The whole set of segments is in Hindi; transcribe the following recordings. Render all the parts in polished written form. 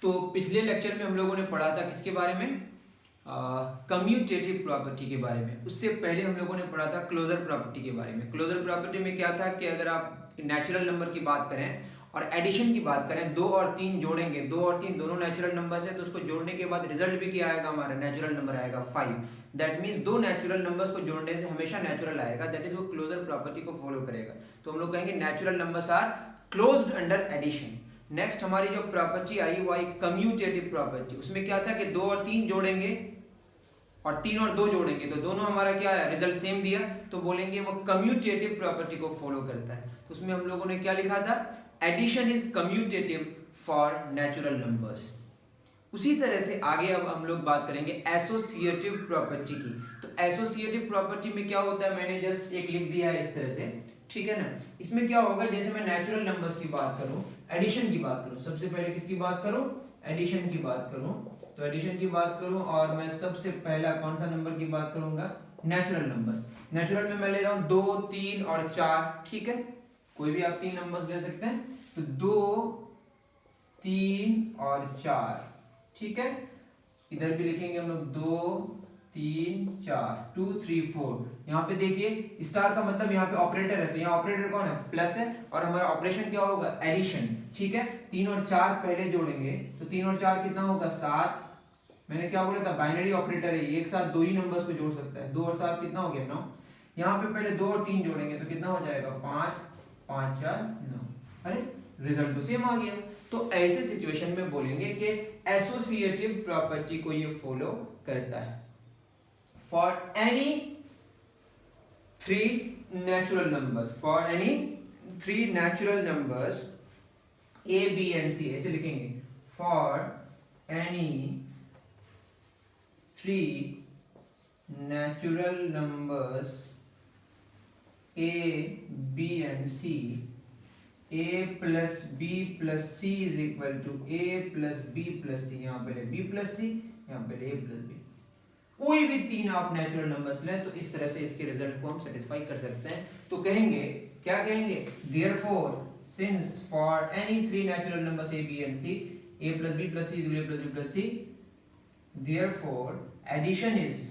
तो पिछले लेक्चर में हम लोगों ने पढ़ा था किसके बारे में, कम्यूटेटिव प्रॉपर्टी के बारे में। उससे पहले हम लोगों ने पढ़ा था क्लोजर प्रॉपर्टी के बारे में। क्लोजर प्रॉपर्टी में क्या था कि अगर आप नेचुरल नंबर की बात करें और एडिशन की बात करें, 2 और 3 जोड़ेंगे, 2 और 3 दोनों नेचुरल नंबर्स है, तो उसको जोड़ने के बाद रिजल्ट भी क्या आएगा, हमारा नेचुरल नंबर आएगा 5। दैट मीन्स 2 नेचुरल नंबर्स को जोड़ने से हमेशा नेचुरल आएगा, दैट इज वो क्लोजर प्रॉपर्टी को फॉलो करेगा। तो हम लोग कहेंगे natural numbers are closed under addition. Next हमारी जो प्रॉपर्टी आई वो आई कम्यूटेटिव प्रॉपर्टी। उसमें क्या था कि 2 और 3 जोड़ेंगे और 3 और 2 जोड़ेंगे तो दोनों हमारा क्या है, रिजल्ट सेम दिया, तो बोलेंगे वो कम्यूटेटिव प्रॉपर्टी को फॉलो करता है। तो उसमें हम लोगों ने क्या लिखा था, addition is commutative for natural numbers. उसी तरह से आगे अब हम लोग बात करेंगे एसोसिएटिव प्रॉपर्टी की। तो एसोसिएटिव प्रॉपर्टी में क्या होता है, मैंने जस्ट एक लिख दिया है इस तरह से, ठीक है ना। इसमें क्या होगा, जैसे मैं नेचुरल नंबर्स की बात करूं, एडिशन की बात करूं, सबसे पहले किसकी बात करूं, एडिशन की बात करूं, तो एडिशन की बात करूं और मैं सबसे पहला कौन सा नंबर की बात करूंगा, नेचुरल नंबर्स। नेचुरल में मैं ले रहा हूं 2, 3 और 4, ठीक है, कोई भी आप 3 नंबर्स ले सकते हैं। तो 2, 3 और 4, ठीक है। इधर भी लिखेंगे हम लोग 2, 3, 4, 2, 3, 4। यहाँ पे देखिए स्टार का मतलब यहाँ पे ऑपरेटर है, तो यहाँ ऑपरेटर कौन है, प्लस है, और हमारा ऑपरेशन क्या होगा, एडिशन, ठीक है। 3 और 4 पहले जोड़ेंगे तो 3 और 4 कितना होगा, 7। मैंने क्या बोला था, बाइनरी ऑपरेटर है, एक साथ 2 ही नंबर्स को जोड़ सकता है। 2 और 7 कितना हो गया, 9। यहाँ पे पहले 2 और 3 जोड़ेंगे तो कितना हो जाएगा, 5, 5, 4, 9। अरे रिजल्ट तो सेम आ गया। तो ऐसे सिचुएशन में बोलेंगे कि एसोसिएटिव प्रॉपर्टी को ये फॉलो करता है। For any 3 natural numbers, for any 3 natural numbers A, B and c, ऐसे लिखेंगे, for any 3 natural numbers A, B and C, a plus b plus c is equal to a plus b plus c. यहाँ पहले b प्लस सी, यहाँ पहले a प्लस बी। कोई भी 3 आप नेचुरल नंबर्स लें तो इस तरह से इसके रिजल्ट को हम सेटिस्फाई कर सकते हैं। तो कहेंगे, क्या कहेंगे, therefore since for any 3 natural numbers a, b and c, a plus b plus c is a plus b plus c, therefore addition is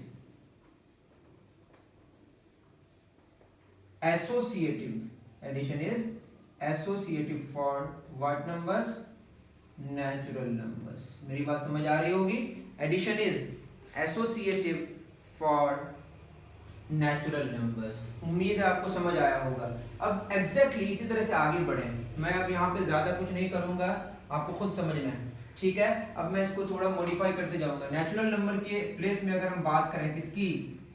associative. Addition is associative for what numbers, natural numbers। मेरी बात समझ आ रही होगी, addition is associative for natural numbers. उम्मीद है आपको समझ आया होगा। अब एग्जैक्टली इसी तरह से आगे बढ़े, मैं अब यहाँ पे ज्यादा कुछ नहीं करूंगा, आपको खुद समझना है, ठीक है। अब मैं इसको थोड़ा मॉडिफाई करते जाऊंगा। नेचुरल नंबर के प्लेस में अगर हम बात करें किसकी,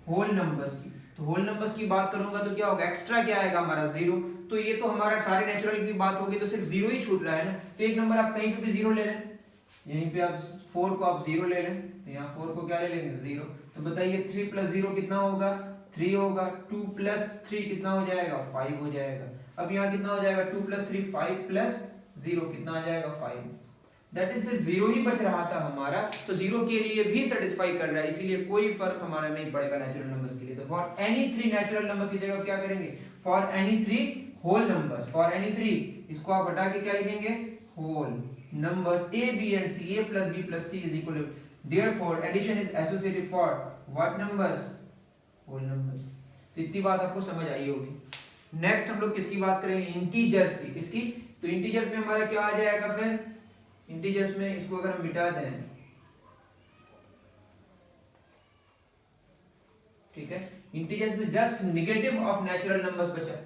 होल नंबर्स की, तो होल नंबर्स की बात करूंगा तो क्या होगा, एक्स्ट्रा क्या आएगा हमारा, 0। तो ये तो हमारा सारे नेचुरल की बात होगी तो सिर्फ 0 ही छूट रहा है ना। तो एक नंबर आप कहीं पे भी 0 ले लें, यहीं पे आप 4 को आप 0 ले लें, तो यहाँ 4 को क्या ले लेंगे, 0। तो बताइए 3 प्लस 0 कितना होगा, 3 होगा। 2 प्लस 3 कितना हो जाएगा, 5 हो जाएगा। अब यहाँ कितना हो जाएगा, 2 प्लस 3 5 प्लस 0 कितना आ जाएगा, 5। दैट इज सिर्फ 0 ही बच रहा था हमारा, तो 0 के लिए भी सेटिस्फाई कर रहा है, इसीलिए कोई फर्क हमारा नहीं पड़ेगा नेचुरल नंबर्स के लिए। तो फॉर एनी 3 नेचुरल नंबर्स की जगह क्या करेंगे, for any 3 whole numbers, for any 3 इसको आप हटा के क्या लिखेंगे, whole numbers A, B and C, a plus b plus c is equal to, therefore addition is associative for what numbers, whole numbers. तो इतनी बात आपको समझ आई होगी। नेक्स्ट हम लोग किसकी बात करेंगे, इंटीजर्स की। किसकी, तो इंटीजर्स में हमारा क्या आ जाएगा, फिर इंटीजर्स में इसको अगर हम मिटा दें, ठीक है, इंटीजर्स में just negative of natural numbers बचा।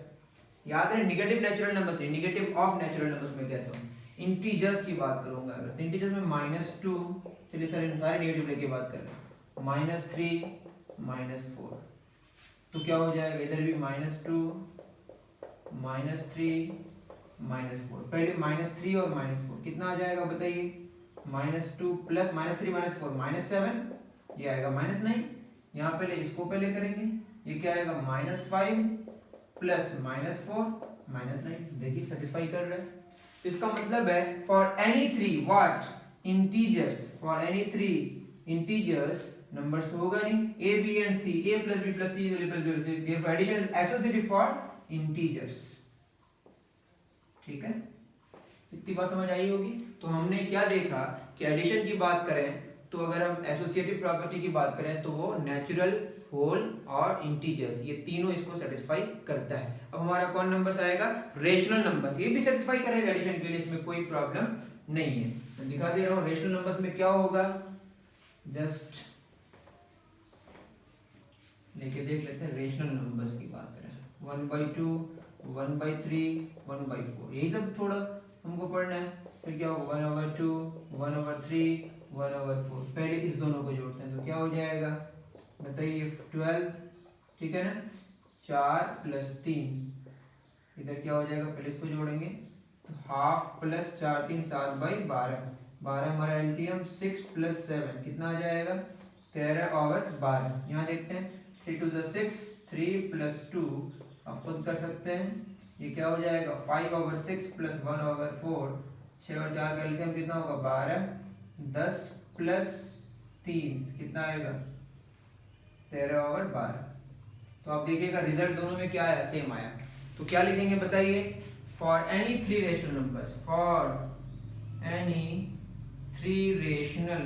याद रहे, नेगेटिव नेचुरल नंबर्स नहीं, नेगेटिव ऑफ नेचुरल नंबर्स में कहता हूं। इंटीजर्स की बात करूंगा अगर, तो इंटीजर्स में -2, चलिए सर सारे नेगेटिव लेके बात कर रहे हैं, -3, -4, तो क्या हो जाएगा, इधर भी -2, -3, -4। पहले -3 और -4 कितना आ जाएगा बताइए, -2 प्लस -3 -4 -7, ये आएगा -9। यहाँ पहले इसको पहले करेंगे, ये क्या आएगा, -5 प्लस -4 -9। देखिए सेटिस्फाई कर रहा है। इसका मतलब है for any 3 what integers, for any 3 integers numbers तो होगा नहीं, a, b and c, a plus b plus c is a plus b plus c, therefore addition is associative for integers। ठीक है, इतनी बात समझ आई होगी। तो हमने क्या देखा कि एडिशन की बात करें तो अगर हम एसोसिएटिव प्रॉपर्टी की बात करें तो वो नेचुरल, होल और इंटीजर्स, ये तीनों इसको सेटिस्फाई करता है। अब हमारा कौन नंबर्स आएगा? Rational numbers. ये भी सेटिस्फाई करेगा एडिशन के लिए, इसमें कोई प्रॉब्लम नहीं है। मैं दिखा दे रहा हूँ रेशनल नंबर्स में क्या होगा, जस्ट लेके देख लेते हैं। रेशनल नंबर्स की बात करें 1/2, 1/3, 1/4, यही सब थोड़ा हमको पढ़ना है। फिर क्या होगा 1/2, 1/3, 1/4। पहले इस दोनों को जोड़ते हैं तो क्या हो जाएगा बताइए? 12, ठीक है ना। 4 + 3 इधर क्या हो जाएगा? पहले इसको जोड़ेंगे तो हाफ प्लस 4 3 7/12। 12 हमारा एलसीएम 6 + 7 कितना आ जाएगा? 13/12। यहाँ देखते हैं 3 to the 6, 3 + 2 आप खुद कर सकते हैं। ये क्या हो जाएगा? 5/6 + 1/4। 6 और 4 का एलसीएम कितना होगा? 12। 10 + 3 कितना आएगा? 13/12। तो आप देखिएगा रिजल्ट दोनों में क्या आया? सेम आया। तो क्या लिखेंगे बताइए? For any 3 rational numbers, for any 3 rational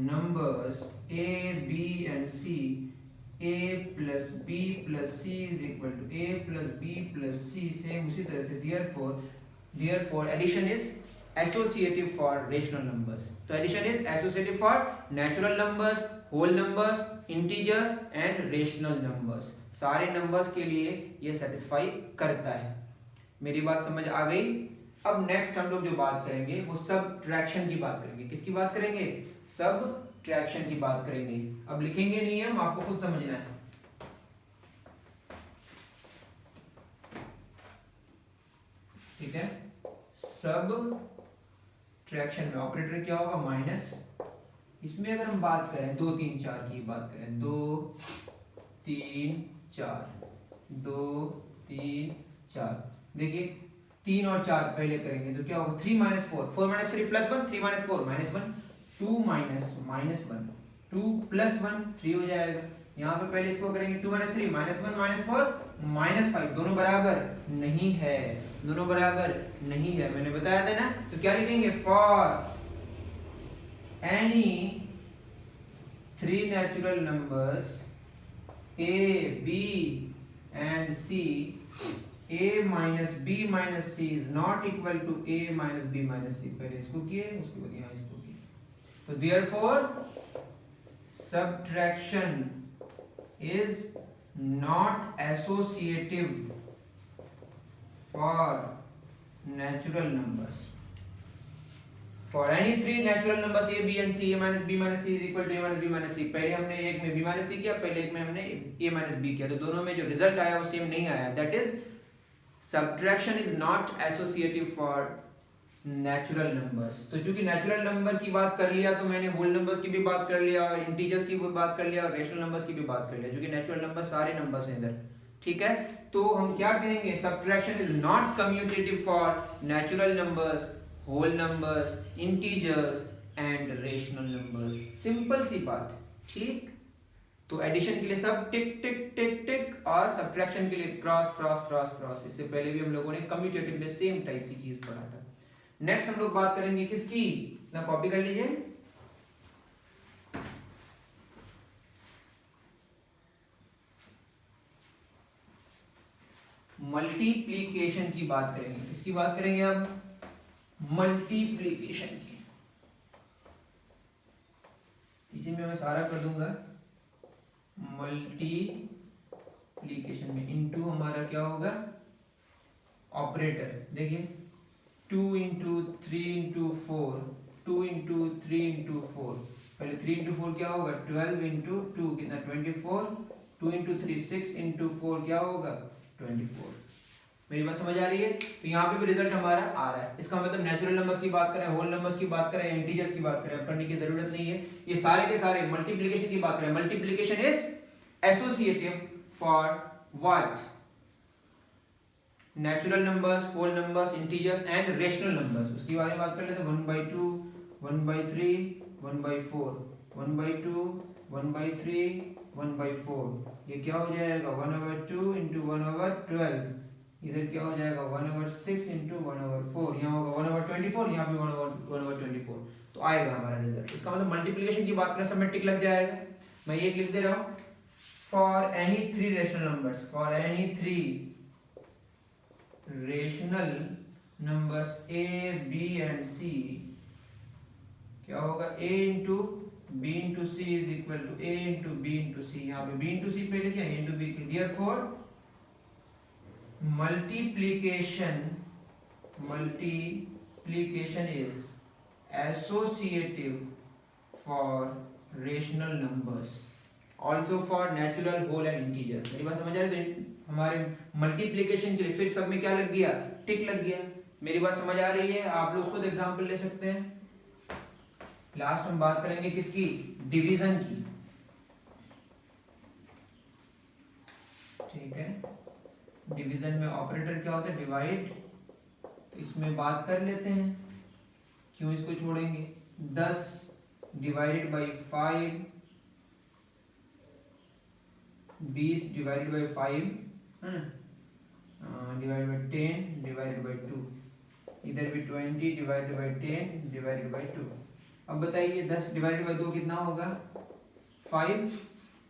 numbers a, b and c, a plus b plus c is equal to a plus b plus c, same उसी तरह से therefore addition is associative for rational numbers। तो addition is associative for natural numbers, whole numbers, integers and rational numbers। सारे numbers के लिए ये satisfy करता है। मेरी बात समझ आ गई? अब नेक्स्ट हम लोग जो बात करेंगे वो सबट्रैक्शन की बात करेंगे। किसकी बात करेंगे? सबट्रैक्शन की बात करेंगे। अब लिखेंगे नहीं है, हम आपको खुद समझना है। ठीक है, सबट्रैक्शन में ऑपरेटर क्या होगा? माइनस। इसमें अगर हम बात करें 2 3 4 की बात करें, 2 3 4, 2 3 4, देखिए 3 और 4 पहले करेंगे तो क्या होगा? 3 - 4, 4 - 3 + 1, 3 - 4 -1, 2 - -1, 2 + 1 3 हो जाएगा। यहाँ पे पहले इसको करेंगे 2 - 3 -1 -4 -5, दोनों बराबर नहीं है, दोनों बराबर नहीं है, मैंने बताया था ना। तो क्या लिखेंगे? For any 3 natural numbers a, b and c, a minus b minus c is not equal to a minus b minus c। पहले इसको किए, उसके बाद यहाँ इसको किए। तो therefore subtraction is not associative for natural numbers। For any 3 natural numbers a, b and c, a minus b minus c is equal to a minus b minus c। पहले हमने एक में b minus c किया, पहले एक में हमने a minus b किया, तो दोनों में जो रिजल्ट आया वो सेम नहीं आया। That is subtraction is not associative for natural numbers। तो चूंकि नेचुरल नंबर की बात कर लिया तो मैंने होल नंबर्स की भी बात कर लिया और इंटीजर्स की भी बात कर लिया और रेशनल नंबर्स की भी बात कर लिया, क्योंकि नेचुरल नंबर सारे नंबर्स हैं इधर। ठीक है, तो हम क्या कहेंगे? subtraction is not commutative for natural numbers, whole numbers, integers and rational numbers। Simple सी बात, ठीक। तो एडिशन के लिए सब टिक टिक टिक टिक और सब्ट्रैक्शन के लिए क्रॉस क्रॉस क्रॉस क्रॉस। इससे पहले भी हम लोगों ने कम्यूटेटिव में सेम टाइप की चीज पढ़ा था। नेक्स्ट हम लोग बात करेंगे किसकी? ना कॉपी कर लीजिए, मल्टीप्लीकेशन की बात करेंगे। किसकी बात करेंगे? अब मल्टीप्लीकेशन की। इसी में मैं सारा कर दूंगा। मल्टीप्लीकेशन में इनटू हमारा क्या होगा? ऑपरेटर। देखिए 2 × 3 × 4, 2 × 3 × 4, पहले 3 × 4 क्या होगा? 12 × 2 कितना? 24, 2 × 3 6 × 4 क्या होगा? 24। मेरी बात समझ आ रही है? तो यहाँ पे भी रिजल्ट हमारा आ रहा है। इसका मतलब नेचुरल नंबर्स की बात करें, होल नंबर्स की बात करें, इंटीजर्स की बात करें, अब करने की जरूरत नहीं है, ये सारे के सारे मल्टीप्लिकेशन की बात करें। Multiplication is associative for what? Natural numbers, whole numbers, integers and rational numbers. उसके बारे में बात कर लेते हैं। 1/2, 1/3, 1/4, 1/2, 1/3, 1/4, ये क्या हो जाएगा? 1/2 × 1/12 इधर क्या हो जाएगा 1/6 इंटू 1/4, यहाँ होगा 1/24, यहाँ भी 1/24, तो आएगा हमारा रिजल्ट। इसका मतलब मल्टीप्लिकेशन की बात करें सब में टिक लग जाएगा। मैं ये लिख दे रहा हूँ, for any 3 rational numbers, for any 3 rational numbers A B and c, क्या होगा a into b into c is equal to a into b into c. यहाँ पे b इंटू सी पहले क्या, a into b. Therefore multiplication is associative for rational numbers, also for natural whole and integers। मेरी बात समझ आ रही है? तो हमारे मल्टीप्लिकेशन के लिए फिर सब में क्या लग गया, टिक लग गया। मेरी बात समझ आ रही है? आप लोग खुद एग्जांपल ले सकते हैं। लास्ट हम बात करेंगे किसकी, डिवीजन की, ठीक है। डिवीजन में ऑपरेटर क्या होता है, डिवाइड। तो इसमें बात कर लेते हैं, क्यों इसको छोड़ेंगे। 10 डिवाइडेड बाई 5, 20 डिवाइडेड बाई 5 है ना, डिवाइडेड बाई 10 डिवाइडेड बाई 2, इधर भी 20 डिवाइडेड बाई 10 डिवाइडेड बाई 2। अब बताइए 10 डिवाइडेड बाई 2 कितना होगा, 5,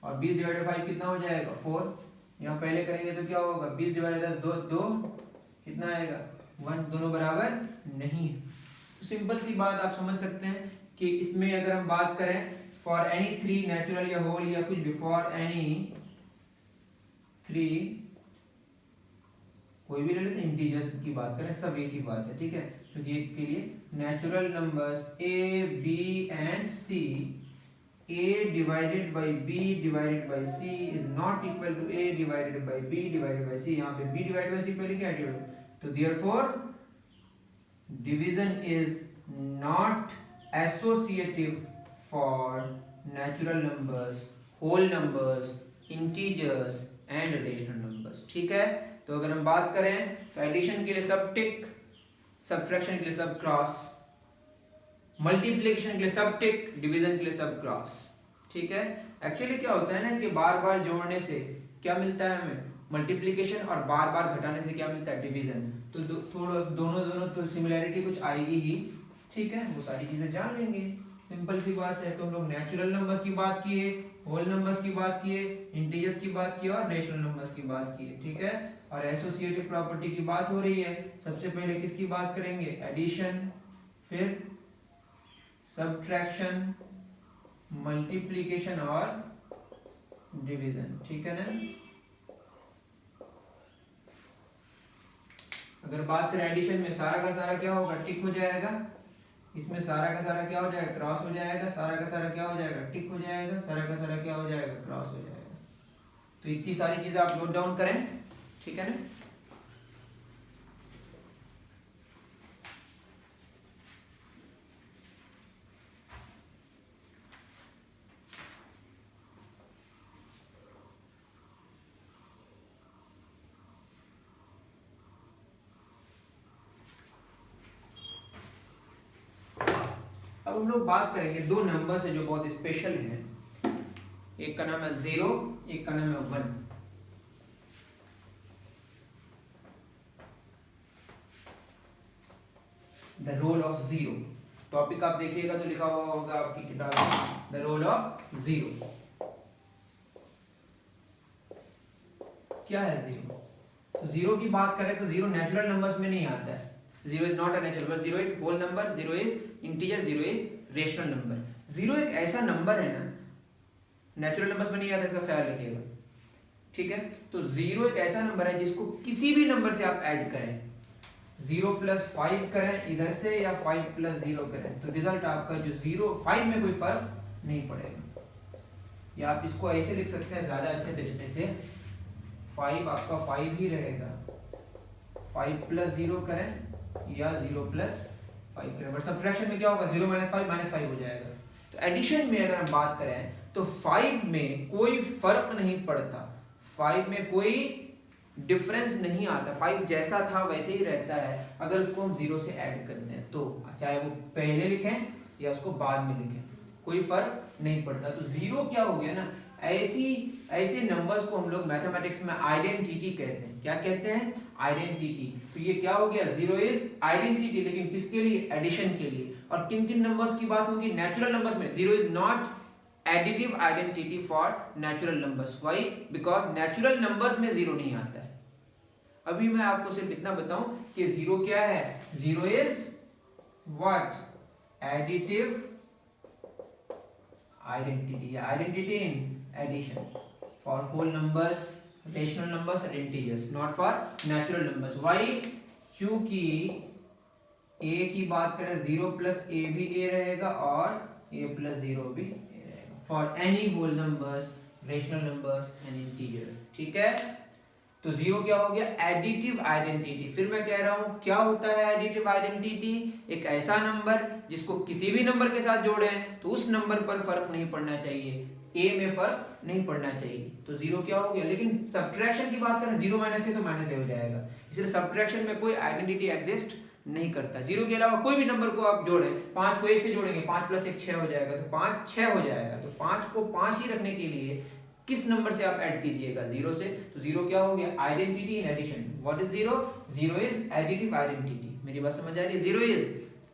और 20 डिवाइडेड बाई 5 कितना हो जाएगा, 4। यहाँ पहले करेंगे तो क्या होगा, 20 डिवाइडेड 10 2 कितना आएगा, 1, दोनों बराबर नहीं है। तो सिंपल सी बात आप समझ सकते हैं कि इसमें अगर हम बात करें फॉर एनी 3 नेचुरल या होल या कुछ भी, फॉर एनी 3 कोई भी ले लेते हैं, इंटीजर्स की बात करें, सब एक ही बात है, ठीक है। तो ये के लिए natural numbers a b and c, a divided by b divided by c is not equal to a divided by b divided by c। यहाँ पे b डिवाइडेड बाई c पहले क्या है, तो therefore division is not associative for natural numbers, whole numbers, integers and rational numbers, ठीक है। तो अगर हम बात करें तो एडिशन के लिए सब टिक, सब्ट्रैक्शन के लिए सब क्रॉस, मल्टीप्लिकेशन के लिए सब टिक, डिवीजन के लिए सब क्रॉस, ठीक है। एक्चुअली क्या होता है ना कि बार बार जोड़ने से क्या मिलता है हमें, मल्टीप्लिकेशन, और बार बार घटाने से क्या मिलता है, डिवीजन। तो दोनों तो सिमिलैरिटी कुछ आएगी ही, ठीक है, वो सारी चीजें जान लेंगे, सिंपल सी बात है। तो हम लोग नेचुरल नंबर्स की बात किए, होल नंबर्स की बात किए, इंटीजर्स की बात की और रेशनल नंबर्स की बात की, ठीक है। और एसोसिएटिव प्रॉपर्टी की बात हो रही है, सबसे पहले किसकी बात करेंगे, एडिशन, फिर सब्ट्रैक्शन, मल्टीप्लिकेशन और डिवीजन, ठीक है ना। अगर बात करें एडिशन में, सारा का सारा क्या होगा, टिक हो जाएगा। इसमें सारा का सारा क्या हो जाएगा, क्रॉस हो जाएगा। सारा का सारा क्या हो जाएगा, टिक हो जाएगा। सारा का सारा क्या हो जाएगा, क्रॉस हो जाएगा। तो इतनी सारी चीजें आप नोट डाउन करें, ठीक है ना। अब हम लोग बात करेंगे दो नंबर से जो बहुत स्पेशल हैं। एक का नाम है 0, एक का नाम है 1। द रोल ऑफ 0, टॉपिक आप देखिएगा तो लिखा हुआ होगा आपकी किताब में, द रोल ऑफ 0। क्या है 0? तो 0 की बात करें तो 0 नेचुरल नंबर्स में नहीं आता है। 0 is not a natural, 0 is whole number, 0 is integer, 0 is rational number. 0 एक ऐसा नंबर है ना, नेचुरल नंबर्स में नहीं आता, इसका ख्याल रखिएगा, ठीक है। तो 0 एक ऐसा नंबर है जिसको किसी भी नंबर से आप ऐड करें, 0 + 5 करें इधर से या 5 + 0 करें, तो रिजल्ट आपका जो 0 5 में कोई फर्क नहीं पड़ेगा। या आप इसको ऐसे लिख सकते हैं ज्यादा अच्छे तरीके से, 5 आपका 5 ही रहेगा, 5 + 0 करें या 0 + 5 करें, बट सब्ट्रैक्शन में क्या होगा, 0 - 5 -5 हो जाएगा। तो एडिशन में अगर हम बात करें तो 5 में कोई फर्क नहीं पड़ता, 5 में कोई डिफरेंस नहीं आता, 5 जैसा था वैसे ही रहता है अगर उसको हम 0 से ऐड करते हैं, तो चाहे वो पहले लिखें या उसको बाद में लिखें, कोई फर्क नहीं पड़ता। तो 0 क्या हो गया ना, ऐसे नंबर्स को हम लोग मैथमेटिक्स में आइडेंटिटी कहते हैं। क्या कहते हैं? आइडेंटिटी। तो ये क्या हो गया? जीरो इज आइडेंटिटी, लेकिन किसके लिए? एडिशन के लिए। और किन किन नंबर्स की बात होगी? नेचुरल नंबर्स में। Zero is not additive identity for natural numbers. Why? Because natural numbers में जीरो नहीं आता है। अभी मैं आपको सिर्फ इतना बताऊं कि जीरो क्या है। Zero is what? Additive identity, identity in addition for whole numbers, rational numbers and integers, not for natural numbers. Why? क्योंकि a की बात करें, 0 प्लस a भी a रहेगा और a प्लस 0 भी a रहेगा for any whole numbers, rational numbers and integers. ठीक है? तो जीरो क्या हो गया? Additive identity. फिर मैं कह रहा हूं क्या होता है एडिटिव आइडेंटिटी? एक ऐसा नंबर जिसको किसी भी नंबर के साथ जोड़े तो उस नंबर पर फर्क नहीं पड़ना चाहिए, ए में फर्क नहीं पड़ना चाहिए। तो जीरो क्या हो गया? लेकिन सब्ट्रैक्शन की बात करें, जीरो माइनस ए तो माइनस ए हो जाएगा, इसलिए सब्ट्रैक्शन में कोई आइडेंटिटी एग्जिस्ट नहीं करता। जीरो के अलावा कोई भी नंबर को आप जोड़े, 5 को 1 से जोड़ेंगे, 5 प्लस 1 6 हो जाएगा, तो 5 6 हो जाएगा। तो 5 को 5 ही रखने के लिए किस नंबर से आप ऐड कीजिएगा? जीरो से। तो जीरो क्या हो गया? Identity in addition. What is zero? Zero is additive identity. मेरी बात समझ आ रही है? Zero is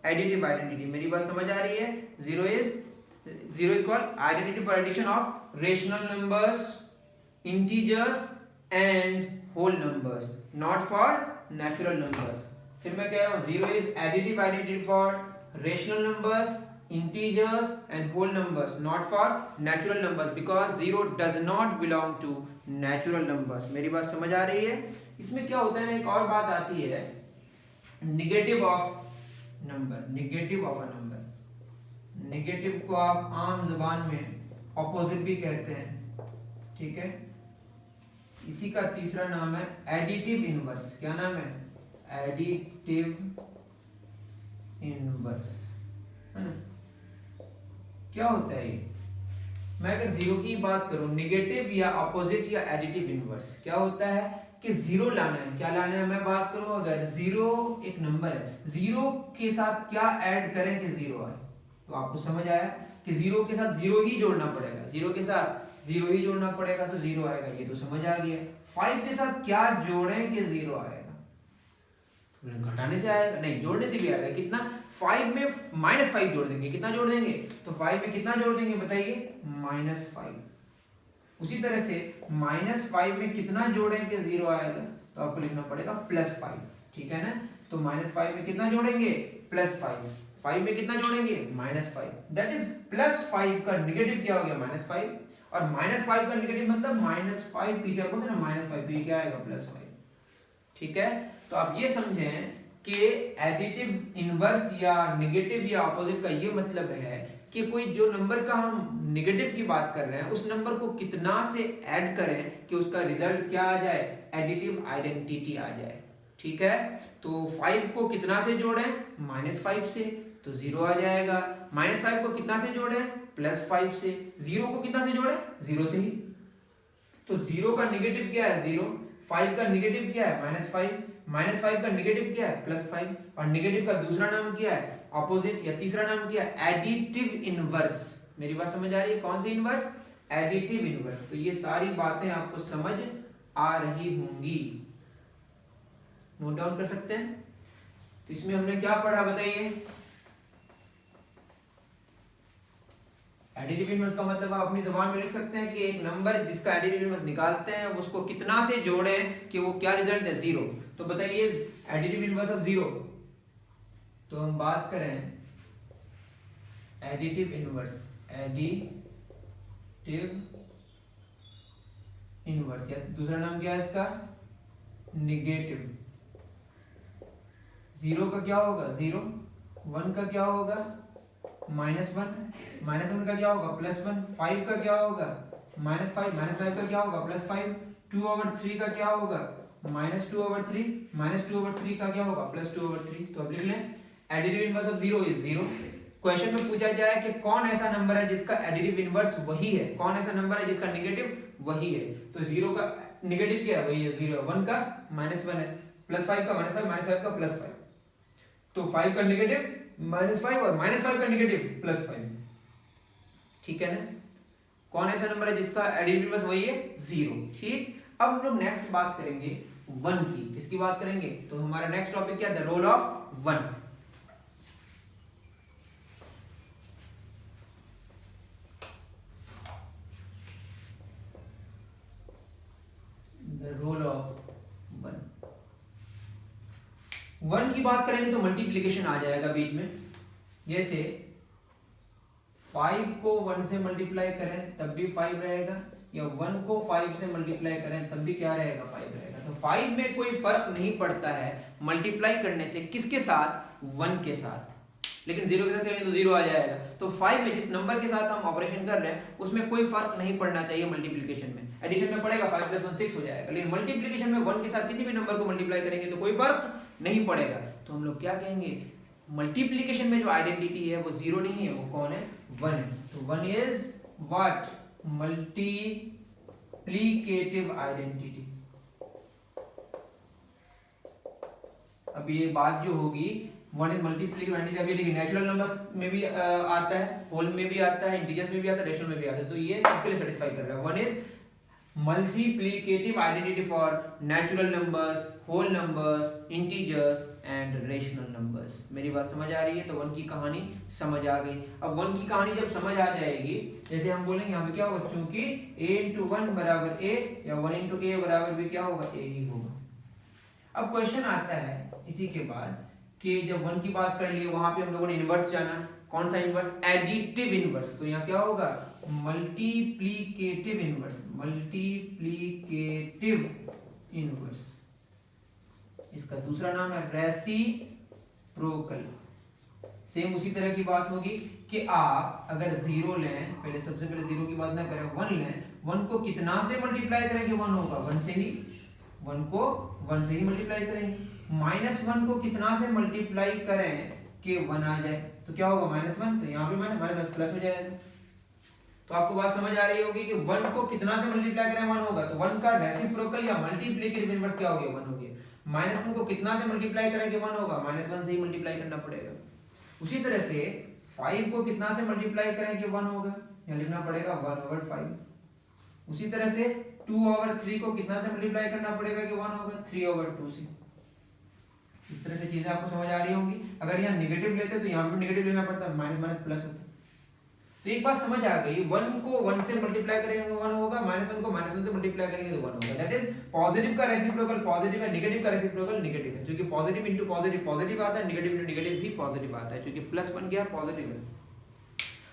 additive identity. मेरी बात समझ आ रही है? Zero is called identity for addition of rational numbers, integers and whole numbers, not for natural numbers. फिर मैं कह रहा हूं zero is additive identity for rational numbers, integers and whole numbers, not for natural numbers, because zero does not belong to natural numbers. मेरी बात समझ आ रही है? इसमें क्या होता है, एक और बात आती है, negative of number. Negative of a number, negative को आप आम जुबान में ऑपोजिट भी कहते हैं, ठीक है? इसी का तीसरा नाम है एडिटिव इनवर्स। क्या नाम है? एडिटिव इनवर्स, है ना? क्या होता है ये? मैं अगर जीरो की बात करूं, निगेटिव या ऑपोजिट या एडिटिव इनवर्स, क्या होता है कि जीरो लाना है। क्या लाना है? मैं बात करूं अगर जीरो एक नंबर है, जीरो के साथ क्या ऐड करें कि जीरो आए, तो आपको समझ आया कि जीरो के साथ जीरो ही जोड़ना पड़ेगा, जीरो के साथ जीरो ही जोड़ना पड़ेगा तो जीरो आएगा, ये तो समझ आ गया। 5 के साथ क्या जोड़ें कि जीरो आएगा? घटाने से आएगा? नहीं, जोड़ने से भी आएगा। कितना? 5 में -5 जोड़ देंगे। कितना जोड़ देंगे? तो 5 में कितना जोड़ देंगे बताइए? -5। उसी तरह से -5 में कितना जोड़ें कि जीरो आएगा? तो आपको लिखना पड़ेगा +5, ठीक है ना? तो -5 में कितना जोड़ेंगे? +5। 5 में कितना जोड़ेंगे? -5। दैट इज +5 का निगेटिव क्या हो गया? -5। और -5 का निगेटिव मतलब -5 पीछे बोलते हैं ना, -5, तो ये क्या आएगा? +5, ठीक है? तो आप ये समझें कि एडिटिव इनवर्स या नेगेटिव या ऑपोजिट का ये मतलब है कि कोई जो नंबर का हम नेगेटिव की बात कर रहे हैं, उस नंबर को कितना से ऐड करें कि उसका रिजल्ट क्या आ जाए? एडिटिव आइडेंटिटी आ जाए, ठीक है? तो 5 को कितना से जोड़ें? -5 से, तो जीरो आ जाएगा। -5 को कितना से जोड़ें? +5 से। जीरो को कितना से जोड़ें? जीरो से ही। तो जीरो का निगेटिव क्या है? जीरो। 5 का निगेटिव क्या है? -5। -5 का निगेटिव क्या है? +5। और निगेटिव का दूसरा नाम क्या है? ऑपोजिट। या तीसरा नाम क्या है? Additive inverse. मेरी बात समझ आ रही है? कौन सी इनवर्स? Additive inverse. तो ये सारी बातें आपको समझ आ रही होंगी, नोट डाउन कर सकते हैं। तो इसमें हमने क्या पढ़ा बताइए? एडिटिव इनवर्स का मतलब आप अपनी जबान में लिख सकते हैं कि एक नंबर जिसका एडिटिव इनवर्स निकालते हैं उसको कितना से जोड़ें कि वो क्या रिजल्ट है? जीरो। तो बताइए एडिटिव इनवर्स ऑफ जीरो। तो हम बात करें एडिटिव इनवर्स, एडिटिव इनवर्स, या दूसरा नाम क्या है इसका? निगेटिव। जीरो का क्या होगा? जीरो। 1 का क्या होगा? -1। -1 का क्या होगा? +1। 5 का क्या होगा? -5। -5 का क्या होगा? +5। 2/3 का क्या होगा? -2/3। -2/3 का क्या होगा? +2/3। तो अब लिख लें additive inverse of zero is zero. Question में पूछा जाए कि कौन ऐसा नंबर है जिसका एडिटिव इनवर्स वही है, कौन ऐसा नंबर है जिसका नेगेटिव वही है, तो जीरो का नेगेटिव क्या है? वही है जीरो। 1 का -1 है, +5 का -5, -5 का +5, तो 5 का नेगेटिव -5 और -5 का नेगेटिव +5, ठीक है ना? कौन ऐसा नंबर है जिसका एडिटिव इनवर्स वही है 0। ठीक, अब हम लोग नेक्स्ट बात करेंगे 1 की। किसकी बात करेंगे? तो हमारा नेक्स्ट टॉपिक क्या है? The role of 1। The role of 1 की बात करेंगे तो मल्टीप्लिकेशन आ जाएगा बीच में। जैसे 5 को 1 से मल्टीप्लाई करें तब भी 5 रहेगा, या 1 को 5 से मल्टीप्लाई करें तब भी क्या रहेगा? 5 रहेगा। तो 5 में कोई फर्क नहीं पड़ता है मल्टीप्लाई करने से, किसके साथ? 1 के साथ। लेकिन 0 के साथ करेंगे तो 0 आ जाएगा। तो 5 में जिस नंबर के साथ हम ऑपरेशन कर रहे हैं उसमें कोई फर्क नहीं पड़ना चाहिए मल्टीप्लिकेशन में। एडिशन में पड़ेगा 5 + 1 6 हो जाएगा, लेकिन मल्टीप्लिकेशन में 1 के साथ किसी भी नंबर को मल्टीप्लाई करेंगे तो कोई फर्क नहीं पड़ेगा। तो हम लोग क्या कहेंगे? मल्टीप्लिकेशन में जो आइडेंटिटी है वो 0 नहीं है, वो कौन है? 1 है। तो 1 इज व्हाट? Multiplicative identity. अब ये बात जो होगी 1 इज मल्टीप्लिकेटिव आइडेंटिटी। अभी देखिए नेचुरल नंबर्स में भी आता है, होल में भी आता है, इंटीजर्स में भी आता है, रेशनल में भी आता है। तो ये सबके लिए सेटिस्फाई कर रहा है। 1 is multiplicative identity for natural numbers, whole numbers, integers and rational numbers. मेरी बात समझ आ रही है? तो 1 की कहानी समझ आ गई। अब 1 की कहानी जब समझ आ जाएगी, जैसे हम बोलेंगे यहाँ पे क्या होगा? क्योंकि a × 1 = a, या 1 × a बराबर भी क्या होगा? a ही होगा। अब क्वेश्चन आता है इसी के बाद कि जब 1 की बात कर लिए, वहां पे हम लोगों ने इनवर्स जाना। कौन सा इनवर्स? Additive inverse. तो यहाँ क्या होगा? Multiplicative inverse. मल्टीप्लिकेटिव इनवर्स, इसका दूसरा नाम है रेसिप्रोकल। सेम उसी तरह की बात होगी कि आप अगर 0 लें, पहले सबसे पहले 0 की बात ना करें, 1 लें, 1 को कितना से मल्टीप्लाई करें कि 1 होगा? 1 से ही। 1 को 1 से ही मल्टीप्लाई करेंगे। -1 को कितना से मल्टीप्लाई करें कि 1 आ जाए? तो क्या होगा? -1। तो यहाँ भी माइनस प्लस हो जाएगा। तो आपको बात समझ आ रही होगी कि 1 को कितना से मल्टीप्लाई करें 1 होगा। तो 1 का रेसिप्रोकल या मल्टीप्लिकेटिव इनवर्स क्या हो गया? 1 हो गया। -1 को कितना से मल्टीप्लाई करें कि 1 होगा? -1 से ही मल्टीप्लाई करना पड़ेगा। उसी तरह से 5 को कितना से मल्टीप्लाई करें कि 1 होगा? यहाँ लिखना पड़ेगा 1/5। उसी तरह से 2/3 को कितना से मल्टीप्लाई करना पड़ेगा कि 1 होगा? 3/2 से। इस तरह से चीजें आपको समझ आ रही होंगी। अगर यहाँ नेगेटिव लेते तो यहाँ भी नेगेटिव लेना पड़ता, माइनस प्लस होता। तो एक बात समझ आ गई, 1 को 1 से मल्टीप्लाई करेंगे तो 1 होगा, -1 को -1 से मल्टीप्लाई करेंगे तो 1 होगा। दैट इज पॉजिटिव का रेसिप्रोकल पॉजिटिव है, नेगेटिव का रेसिप्रोकल नेगेटिव है। क्योंकि पॉजिटिव इंटू पॉजिटिव पॉजिटिव आता है, नेगेटिव इंटू नेगेटिव भी पॉजिटिव आता है। क्योंकि +1 क्या है? पॉजिटिव है।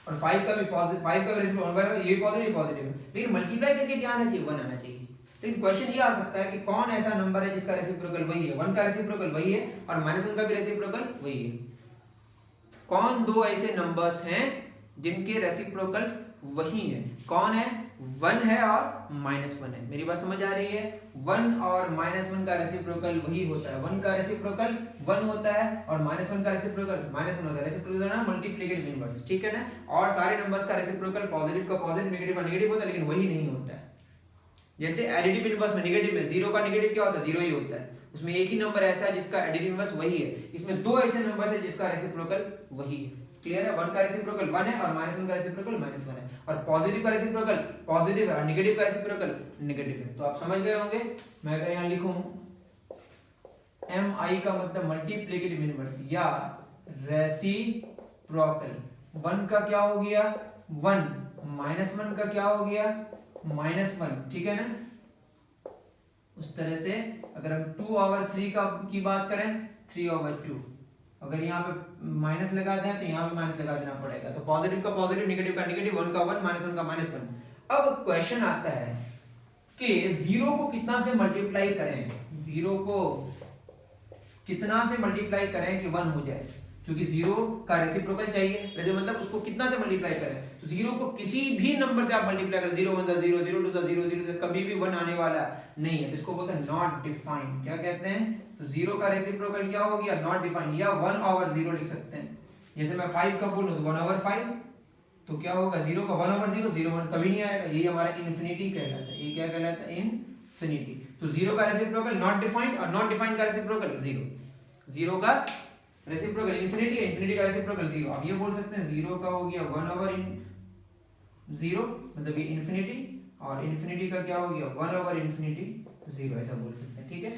और 5 का भी पॉजिटिव, 5 का रेसिप्रोकल ये पॉजिटिव है। लेकिन मल्टीप्लाई करके क्या आना चाहिए? 1 आना चाहिए। लेकिन क्वेश्चन ये आ सकता है कि कौन ऐसा नंबर है जिसका रेसिप्रोकल वही है? 1 का रेसिप्रोकल वही है और -1 का भी रेसिप्रोकल वही है। कौन दो ऐसे नंबर्स हैं जिनके रेसिप्रोकल्स वही हैं? कौन है? 1 है और -1 है। मेरी बात समझ आ रही है? 1 और -1 का रेसिप्रोकल वही होता है। 1 का रेसिप्रोकल 1 होता है और -1 का रेसिप्रोकल -1 होता है। रेसिप्रोकल ना मल्टीप्लिकेटिव इनवर्स, ठीक है ना? और सारे नंबर्स का रेसिप्रोकल पॉजिटिव का पॉजिटिव, नेगेटिव का नेगेटिव होता है, लेकिन वही नहीं होता है। जैसे एडिटिव इनवर्स में नेगेटिव है, 0 का नेगेटिव क्या होता है? 0 ही होता है। उसमें एक ही नंबर ऐसा है जिसका एडिटिव इनवर्स वही है। इसमें दो ऐसे नंबर्स है जिसका रेसिप्रोकल वही है। क्लियर है? 1 का रेसिप्रोकल 1 है और -1 का रेसिप्रोकल -1 है। और पॉजिटिव का रेसिप्रोकल पॉजिटिव है और नेगेटिव का रेसिप्रोकल नेगेटिव है। तो आप समझ गए होंगे। मैं अगर यहाँ लिखूं MI का मतलब मल्टीप्लिकेटिव इनवर्स या रेसिप्रोकल। 1 का क्या हो गया? 1, -1 का क्या हो गया? -1, ठीक है ना? उस तरह से अगर हम 2/3 का की बात करें 3/2, अगर यहाँ पे माइनस लगा दें तो यहाँ पे माइनस लगा देना पड़ेगा। तो पॉजिटिव का पॉजिटिव, नेगेटिव का नेगेटिव, 1 का 1, -1 का -1। अब क्वेश्चन आता है कि 0 को कितना से मल्टीप्लाई करें? 0 को कितना से मल्टीप्लाई करें कि 1 हो जाए? क्योंकि 0 का रेसिप्रोकल चाहिए, वैसे मतलब उसको कितना से मल्टीप्लाई करें? तो 0 को किसी भी नंबर से आप मल्टीप्लाई करें, 0 1 0 0 2 0 0 से कभी भी 1 आने वाला नहीं है। तो इसको बोलते हैं नॉट डिफाइंड। क्या कहते हैं? तो 0 का रेसिप्रोकल क्या हो गया? नॉट डिफाइंड, या 1/0 लिख सकते हैं। जैसे मैं 5 का बोलूं तो 1/5, तो क्या होगा? 0 का 1/0, 0 1 कभी नहीं आएगा। ये हमारा इन्फिनिटी कहलाता है। ये क्या कहलाता है? इन्फिनिटी। तो 0 का रेसिप्रोकल नॉट डिफाइंड और नॉट डिफाइंड का रेसिप्रोकल 0। 0 का रेसिप्रोकल इन्फिनिटी है, इन्फिनिटी का रेसिप्रोकल 0। आप ये बोल सकते हैं 0 का हो गया 1/, 0 मतलब ये इन्फिनिटी, और इन्फिनिटी का क्या हो गया 1/इन्फिनिटी 0, ऐसा बोल सकते हैं। ठीक है,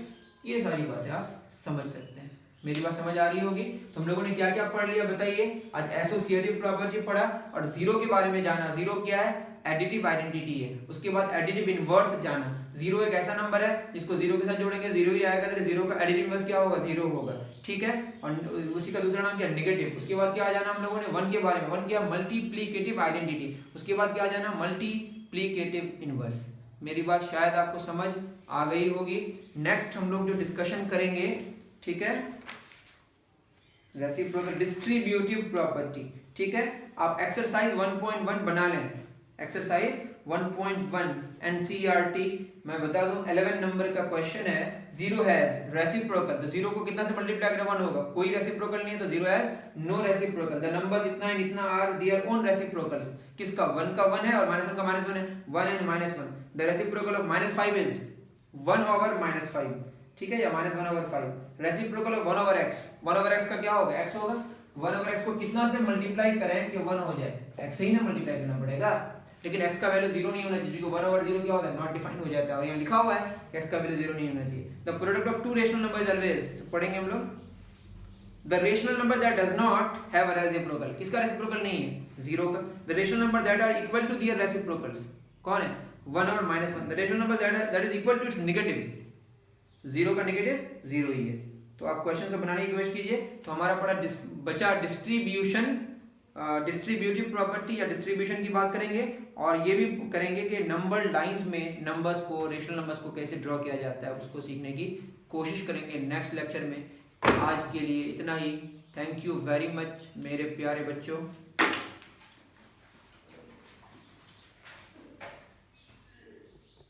ये सारी बातें आप समझ सकते हैं। मेरी बात समझ आ रही होगी। तो हम लोगों ने क्या क्या पढ़ लिया बताइए? आज एसोसिएटिव प्रॉपर्टी पढ़ा और जीरो के बारे में जाना। जीरो क्या है? एडिटिव आइडेंटिटी है। उसके बाद एडिटिव इनवर्स जाना। जीरो एक ऐसा नंबर है जिसको जीरो के साथ जोड़ेंगे जीरो ही आएगा, तो जीरो का एडिटिव इनवर्स क्या होगा? जीरो होगा। ठीक है, और उसी का दूसरा नाम क्या? नेगेटिव। उसके बाद क्या आ जाना हम लोगों ने? वन के बारे में। वन क्या? Multiplicative identity. उसके बाद क्या आ जाना? Multiplicative inverse. मेरी बात शायद आपको समझ आ गई होगी। नेक्स्ट हम लोग जो डिस्कशन करेंगे, ठीक है, रेसिप्रोकल डिस्ट्रीब्यूटिव प्रॉपर्टी। ठीक है, आप एक्सरसाइज 1.1 बना लें। एक्सरसाइज 1.1 एनसीईआरटी मैं बता दूं 11 नंबर का क्वेश्चन है। जीरो हैज रेसिप्रोकल, तो जीरो को कितना से मल्टीप्लाई करें? 1 होगा। कोई रेसिप्रोकल नहीं है तो zero has no reciprocal. The numbers इतना एंड इतना आर देयर ओन रेसिप्रोकल्स। किसका? 1 का 1 है और -1 का -1 है। 1 and -1। The reciprocal of -5 is 1/-5। ठीक है, या -1/5। Reciprocal of 1/x। 1/x का क्या होगा? x होगा। 1/x को कितना से मल्टीप्लाई करें कि 1 हो जाए? x से ही ना मल्टीप्लाई करना पड़ेगा। लेकिन x का वैल्यू 0 नहीं होना चाहिए, क्योंकि 1/0 क्या होता है? नॉट डिफाइंड हो जाता है। और यहाँ लिखा हुआ है कि x का वैल्यू 0 नहीं होना चाहिए। The product of two rational number is always, पढ़ेंगे हम लोग, the rational number that does not have a reciprocal. किसका रेसिप्रोकल नहीं है? 0 का। The rational number that are equal to their reciprocals. कौन है? 1 और -1। The rational number that is equal to its negative. 0 का नेगेटिव 0 ही है। तो आप क्वेश्चन से बनाने की कोशिश कीजिए। तो हमारा पड़ा बचा डिस्ट्रीब्यूशन, डिस्ट्रीब्यूटिव प्रॉपर्टी या डिस्ट्रीब्यूशन की बात करेंगे, और ये भी करेंगे कि नंबर लाइंस में नंबर्स को, रेशनल नंबर्स को कैसे ड्रॉ किया जाता है, उसको सीखने की कोशिश करेंगे नेक्स्ट लेक्चर में। आज के लिए इतना ही। थैंक यू वेरी मच मेरे प्यारे बच्चों।